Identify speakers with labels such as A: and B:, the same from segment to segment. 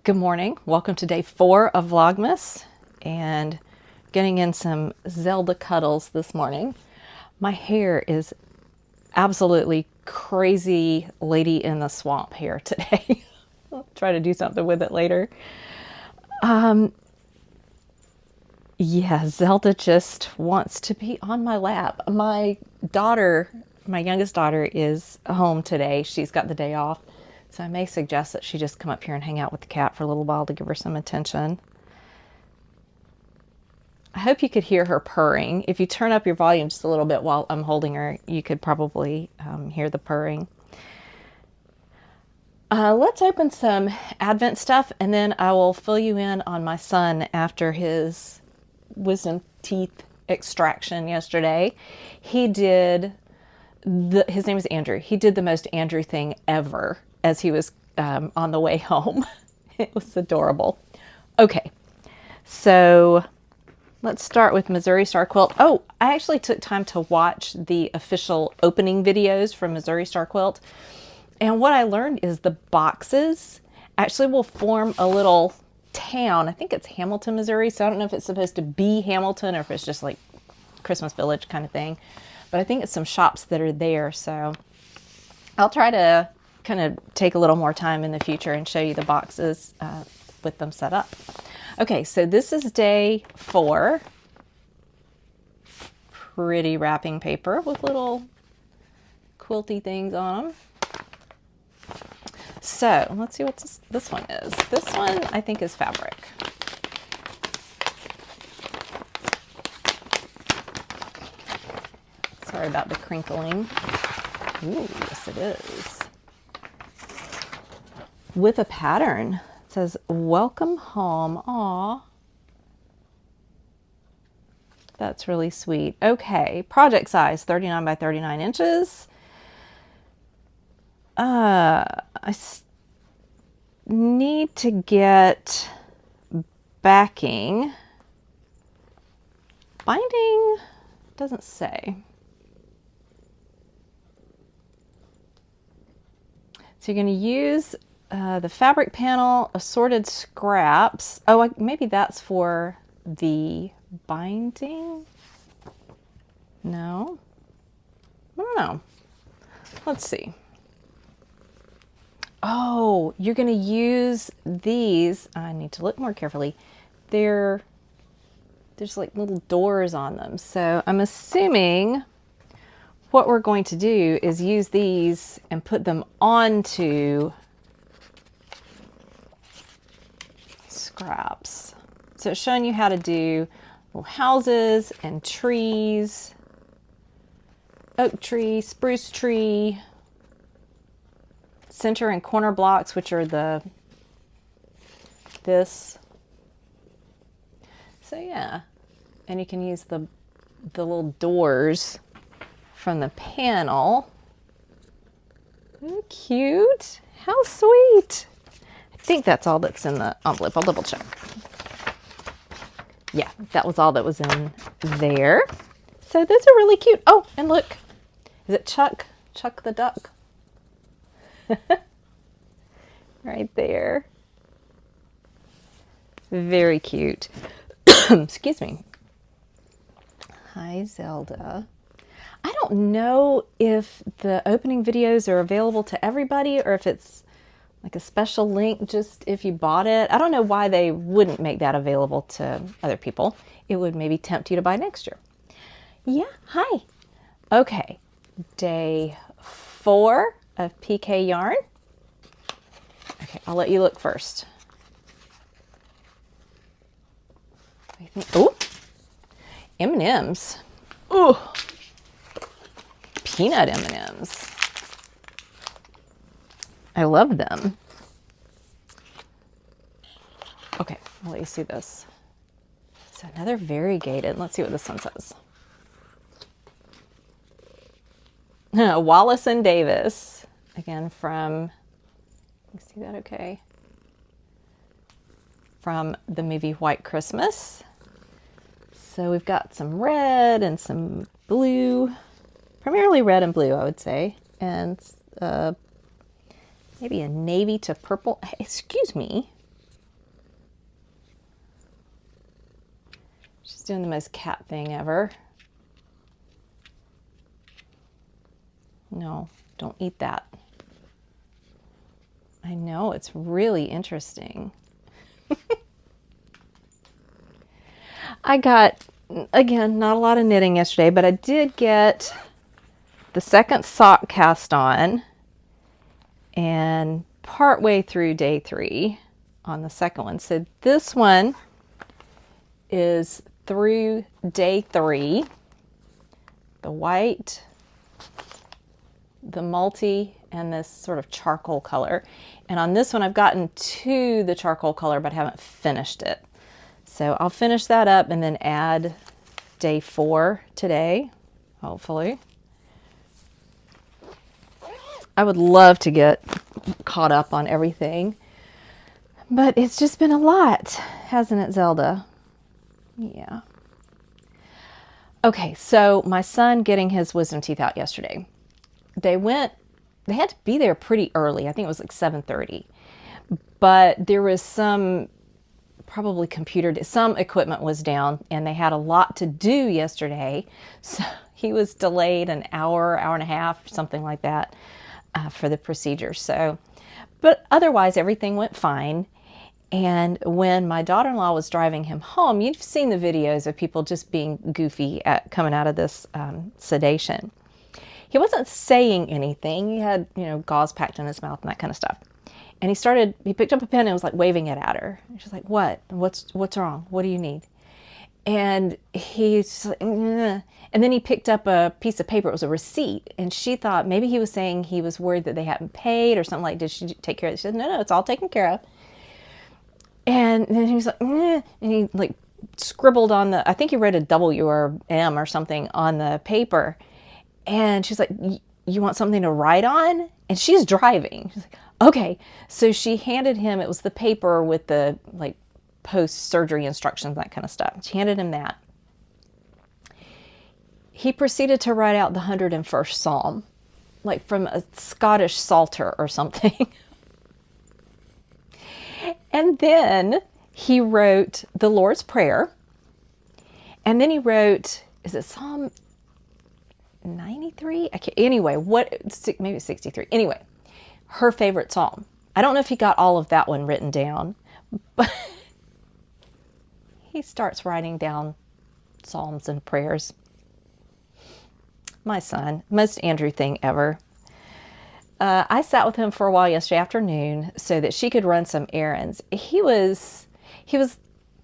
A: Good morning. Welcome to day 4 of Vlogmas and getting in some Zelda cuddles this morning. My hair is absolutely crazy lady in the swamp hair today. I'll try to do something with it later. Yeah, Zelda just wants to be on my lap. My youngest daughter is home today. She's got the day off. So I may suggest that she just come up here and hang out with the cat for a little while to give her some attention. I hope you could hear her purring. If you turn up your volume just a little bit while I'm holding her, you could probably hear the purring. Let's open some Advent stuff, and then I will fill you in on my son after his wisdom teeth extraction yesterday. He did, his name is Andrew. He did the most Andrew thing ever as he was on the way home. It was adorable. Okay, so let's start with Missouri Star Quilt. Oh, I actually took time to watch the official opening videos from Missouri Star Quilt. And what I learned is the boxes actually will form a little town. I think it's Hamilton, Missouri. So I don't know if it's supposed to be Hamilton or if it's just like Christmas Village kind of thing. But I think it's some shops that are there. So I'll try to kind of take a little more time in the future and show you the boxes with them set up. Okay, so this is day 4. Pretty wrapping paper with little quilty things on them. So let's see what this one is. This one I think is fabric. Sorry about the crinkling. Ooh, yes it is. With a pattern. It says, welcome home. Aw. That's really sweet. Okay, project size, 39 by 39 inches. Need to get backing. Binding doesn't say. So you're going to use the fabric panel, assorted scraps. Oh, maybe that's for the binding? No? I don't know. Let's see. Oh, you're going to use these. I need to look more carefully. There's like little doors on them. So I'm assuming what we're going to do is use these and put them onto scraps. So it's showing you how to do little houses and trees, oak tree, spruce tree, center and corner blocks, which are this. So yeah, and you can use the little doors from the panel. Oh, cute. How sweet. I think that's all that's in the envelope. I'll double check. Yeah, that was all that was in there. So those are really cute. Oh, and look. Is it Chuck? Chuck the duck. Right there. Very cute. Excuse me. Hi, Zelda. I don't know if the opening videos are available to everybody or if it's like a special link just if you bought it. I don't know why they wouldn't make that available to other people. It would maybe tempt you to buy next year. Yeah, hi. Okay, day 4 of PK yarn. Okay, I'll let you look first. Oh, M&Ms. Oh, peanut M&Ms. I love them. Okay, I'll let you see this. So another variegated. Let's see what this one says. Wallace and Davis. Again from, you see that okay? From the movie White Christmas. So we've got some red and some blue. Primarily red and blue, I would say. And maybe a navy to purple. Excuse me. doing the most cat thing ever. No, don't eat that. I know, it's really interesting. I got, again, not a lot of knitting yesterday, but I did get the second sock cast on and partway through day 3 on the second one. So this one is through day 3, the white, the multi, and this sort of charcoal color. And on this one, I've gotten to the charcoal color, but haven't finished it. So I'll finish that up and then add day 4 today, hopefully. I would love to get caught up on everything, but it's just been a lot, hasn't it, Zelda? Yeah. Okay, so my son getting his wisdom teeth out yesterday. They had to be there pretty early. I think it was like 7:30. But there was some some equipment was down, and they had a lot to do yesterday. So he was delayed an hour, hour and a half, something like that, for the procedure. So, but otherwise everything went fine. And when my daughter-in-law was driving him home, you've seen the videos of people just being goofy at coming out of this sedation. He wasn't saying anything. He had, gauze packed in his mouth and that kind of stuff. And he picked up a pen and was like waving it at her. And she's like, what? What's wrong? What do you need? And he's like, "Ugh." And then he picked up a piece of paper. It was a receipt. And she thought maybe he was saying he was worried that they hadn't paid or something like, did she take care of it? She said, no, it's all taken care of. And then he was like, "Ugh." And he like scribbled on I think he wrote a W or M or something on the paper. And she's like, you want something to write on? And she's driving. She's like, okay. So she handed him, it was the paper with the like post-surgery instructions, that kind of stuff. She handed him that. He proceeded to write out the 101st Psalm, like from a Scottish Psalter or something. And then he wrote the Lord's Prayer. And then he wrote, is it Psalm 93? Anyway, maybe 63. Anyway, her favorite psalm. I don't know if he got all of that one written down, but he starts writing down psalms and prayers. My son, most Andrew thing ever. I sat with him for a while yesterday afternoon so that she could run some errands. He was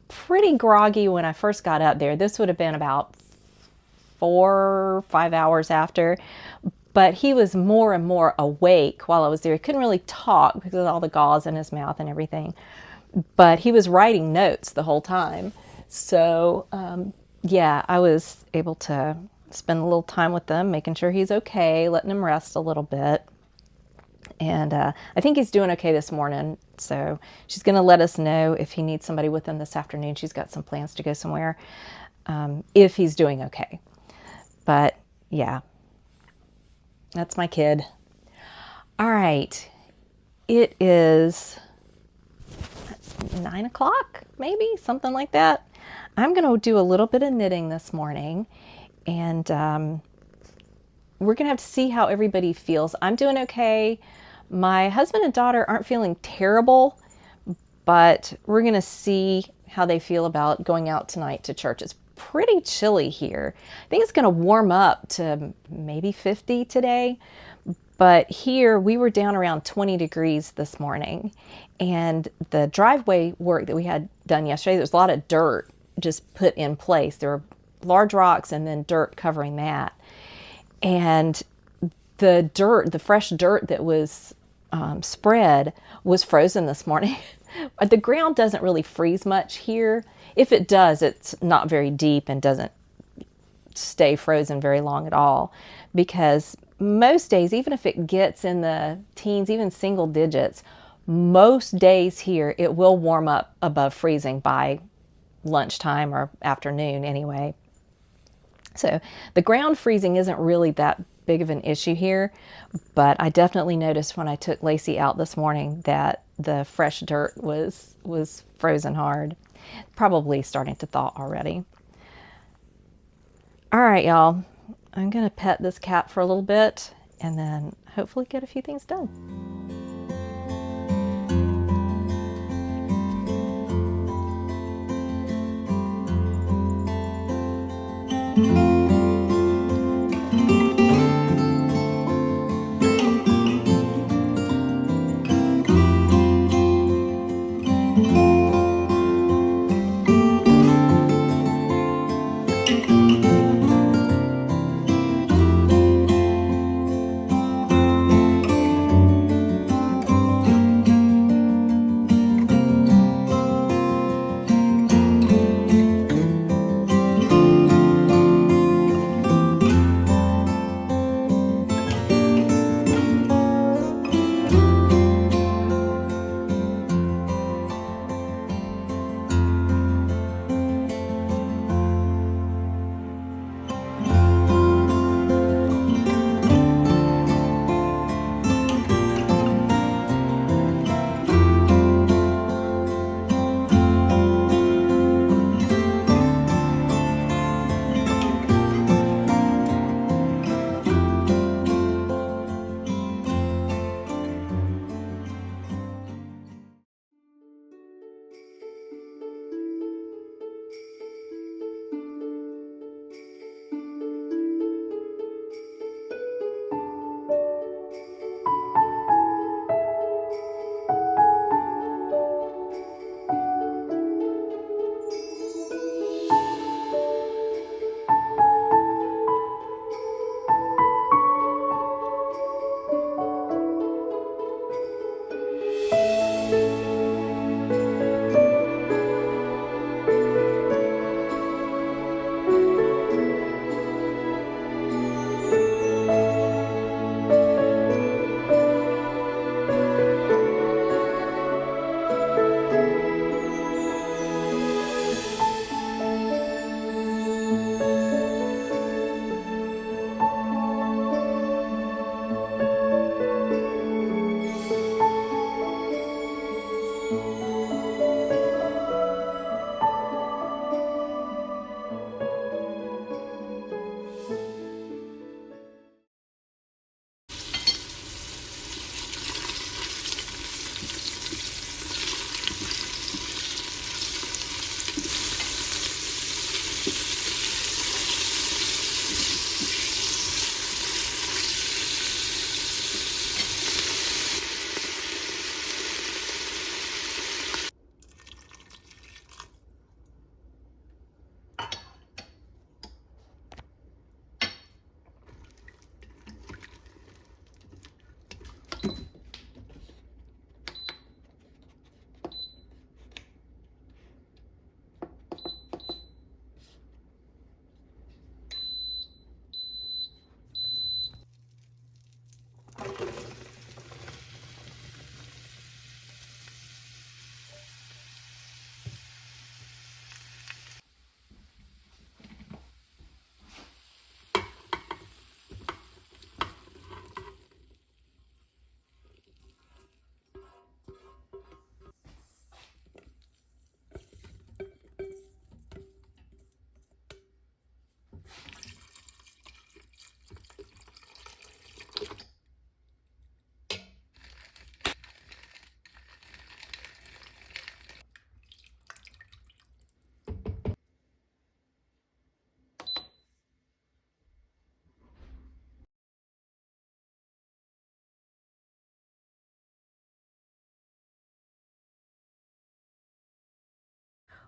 A: pretty groggy when I first got up there. This would have been about 4 or 5 hours after, but he was more and more awake while I was there. He couldn't really talk because of all the gauze in his mouth and everything, but he was writing notes the whole time. So yeah, I was able to spend a little time with them, making sure he's okay, letting him rest a little bit. And I think he's doing okay this morning. So she's going to let us know if he needs somebody with him this afternoon. She's got some plans to go somewhere, if he's doing okay. But yeah, that's my kid. All right. It is 9 o'clock, maybe something like that. I'm going to do a little bit of knitting this morning, and we're going to have to see how everybody feels. I'm doing okay. My husband and daughter aren't feeling terrible, but we're going to see how they feel about going out tonight to church. It's pretty chilly here. I think it's going to warm up to maybe 50 today, but here we were down around 20 degrees this morning, and the driveway work that we had done yesterday, there was a lot of dirt just put in place. There were large rocks and then dirt covering that. And the fresh dirt that was spread was frozen this morning. The ground doesn't really freeze much here. If it does, it's not very deep and doesn't stay frozen very long at all, because most days, even if it gets in the teens, even single digits, most days here it will warm up above freezing by lunchtime or afternoon anyway. So the ground freezing isn't really that big of an issue here, but I definitely noticed when I took Lacey out this morning that the fresh dirt was frozen hard. Probably starting to thaw already. All right, y'all. I'm going to pet this cat for a little bit and then hopefully get a few things done.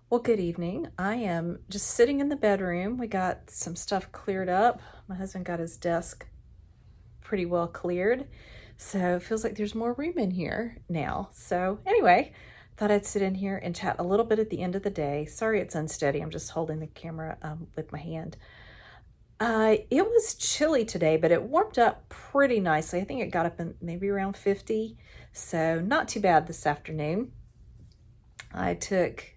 A: Well, good evening. I am just sitting in the bedroom. We got some stuff cleared up. My husband got his desk pretty well cleared. So it feels like there's more room in here now. So anyway, thought I'd sit in here and chat a little bit at the end of the day. Sorry it's unsteady. I'm just holding the camera with my hand. It was chilly today, but it warmed up pretty nicely. I think it got up in maybe around 50. So not too bad this afternoon. I took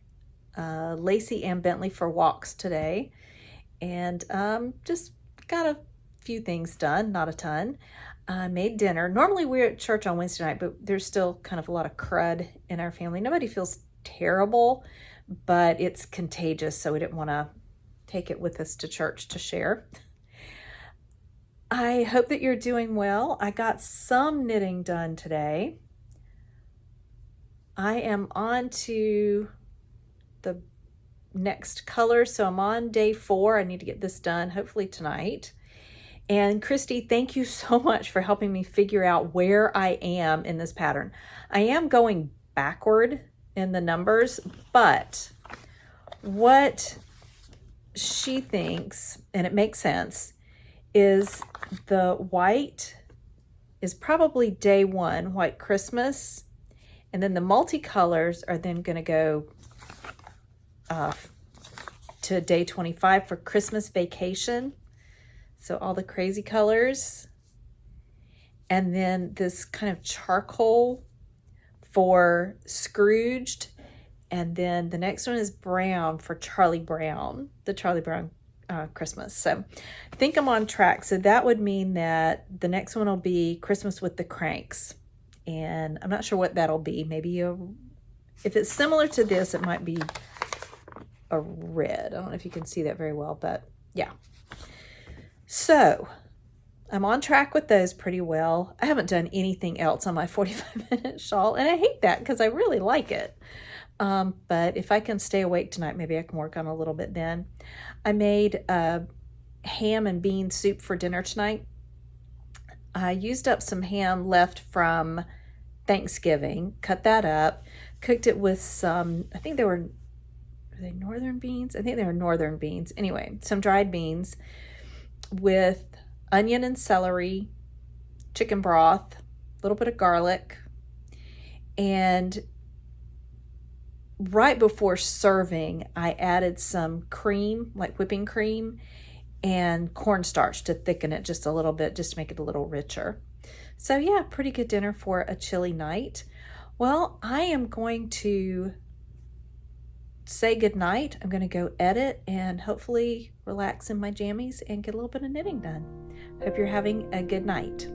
A: Lacey and Bentley for walks today and just got a few things done, not a ton. I made dinner. Normally we're at church on Wednesday night, but there's still kind of a lot of crud in our family. Nobody feels terrible, but it's contagious, so we didn't want to take it with us to church to share. I hope that you're doing well. I got some knitting done today. I am on to the next color, so I'm on day 4. I need to get this done hopefully tonight. And Christy, thank you so much for helping me figure out where I am in this pattern. I am going backward in the numbers, but what she thinks, and it makes sense, is the white is probably day 1, white Christmas, and then the multicolors are then going to go to day 25 for Christmas vacation. So all the crazy colors. And then this kind of charcoal for Scrooged. And then the next one is brown for Charlie Brown, the Charlie Brown Christmas. So I think I'm on track. So that would mean that the next one will be Christmas with the Cranks. And I'm not sure what that'll be. Maybe if it's similar to this, it might be a red. I don't know if you can see that very well, but yeah. So I'm on track with those pretty well. I haven't done anything else on my 45-minute shawl, and I hate that because I really like it. But if I can stay awake tonight, maybe I can work on a little bit then. I made ham and bean soup for dinner tonight. I used up some ham left from Thanksgiving, cut that up, cooked it with some, I think were they northern beans? I think they were northern beans. Anyway, some dried beans with onion and celery, chicken broth, a little bit of garlic, and right before serving, I added some cream, like whipping cream, and cornstarch to thicken it just a little bit, just to make it a little richer. So yeah, pretty good dinner for a chilly night. Well, I am going to say goodnight. I'm going to go edit and hopefully relax in my jammies and get a little bit of knitting done. Hope you're having a good night.